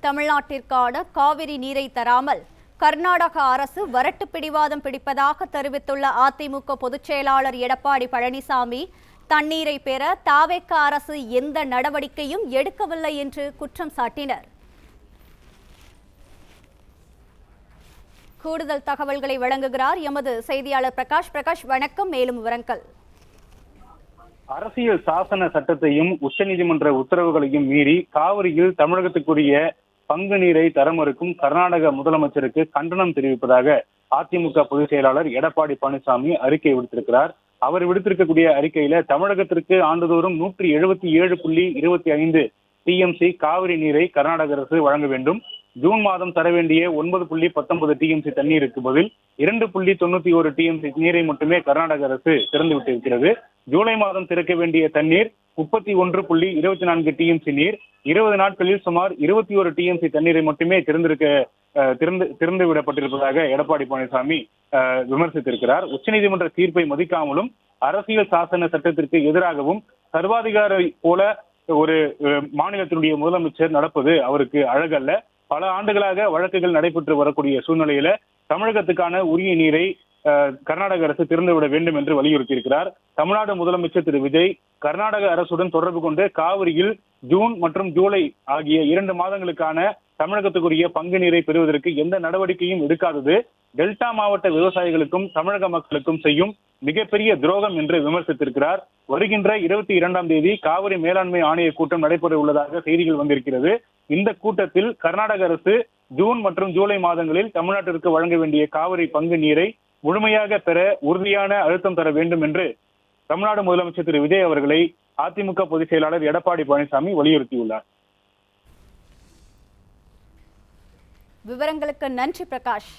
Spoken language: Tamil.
தமிழ்நாட்டிற்கான காவிரி நீரை தராமல் கர்நாடக அரசு வரட்டு பிடிவாதம் பிடிப்பதாக தெரிவித்துள்ள அதிமுக பொதுச் செயலாளர் எடப்பாடி பழனிசாமி, தண்ணீரை பெற தாவேக அரசு எந்த நடவடிக்கையும் எடுக்கவில்லை என்று குற்றம் சாட்டினர். கூடுதல் தகவல்களை வழங்குகிறார் எமது செய்தியாளர் பிரகாஷ். பிரகாஷ், வணக்கம். மேலும் விவரங்கள். அரசியல் சாசன சட்டத்தையும் உச்சநீதிமன்ற உத்தரவுகளையும் மீறி காவிரியில் தமிழகத்துக்குரிய பங்கு நீரை தர மறுக்கும் கர்நாடக முதலமைச்சருக்கு கண்டனம் தெரிவிப்பதாக அதிமுக பொதுச் செயலாளர் எடப்பாடி பழனிசாமி அறிக்கை விடுத்திருக்கிறார். அவர் விடுத்திருக்கக்கூடிய அறிக்கையில தமிழகத்திற்கு ஆண்டுதோறும் 177.25 TMC காவிரி நீரை கர்நாடக அரசு வழங்க வேண்டும். ஜூன் மாதம் தர வேண்டிய 9.19 TMC தண்ணீருக்கு பதில் 2.91 TMC நீரை மட்டுமே கர்நாடக அரசு திறந்து விட்டிருக்கிறது. ஜூலை மாதம் திறக்க வேண்டிய தண்ணீர் 31.24 TMC நீர் 20 நாட்களில் சுமார் 21 TMC தண்ணீரை மட்டுமே திறந்து விடப்பட்டிருப்பதாக எடப்பாடி பழனிசாமி விமர்சித்திருக்கிறார். உச்சநீதிமன்ற தீர்ப்பை மதிக்காமலும் அரசியல் சாசன சட்டத்திற்கு எதிராகவும் சர்வாதிகாரி போல ஒரு மாநிலத்தினுடைய முதலமைச்சர் நடப்பது அவருக்கு அழகல்ல. பல ஆண்டுகளாக வழக்குகள் நடைபெற்று வரக்கூடிய சூழ்நிலையில தமிழகத்துக்கான உரிய நீரை கர்நாடக அரசு திறந்துவிட வேண்டும் என்று வலியுறுத்தியிருக்கிறார். தமிழ்நாடு முதலமைச்சர் திரு விஜய் கர்நாடக அரசுடன் தொடர்பு கொண்டு காவிரியில் ஜூன் மற்றும் ஜூலை ஆகிய 2 மாதங்களுக்கான தமிழகத்துக்குரிய பங்கு நீரை பெறுவதற்கு எந்த நடவடிக்கையும் எடுக்காதது டெல்டா மாவட்ட விவசாயிகளுக்கும் தமிழக மக்களுக்கும் செய்யும் மிகப்பெரிய துரோகம் என்று விமர்சித்திருக்கிறார். வருகின்ற 22ஆம் தேதி காவிரி மேலாண்மை ஆணைய கூட்டம் நடைபெற உள்ளதாக செய்திகள் வந்திருக்கிறது. இந்த கூட்டத்தில் கர்நாடக அரசு ஜூன் மற்றும் ஜூலை மாதங்களில் தமிழ்நாட்டிற்கு வழங்க வேண்டிய காவிரி பங்கு நீரை முழுமையாக பெற உறுதியான அழுத்தம் தர வேண்டும் என்று தமிழ்நாடு முதலமைச்சர் திரு விஜய் அவர்களை அதிமுக பொதுச் செயலாளர் எடப்பாடி பழனிசாமி வலியுறுத்தியுள்ளார். விவரங்களுக்கு நன்றி பிரகாஷ்.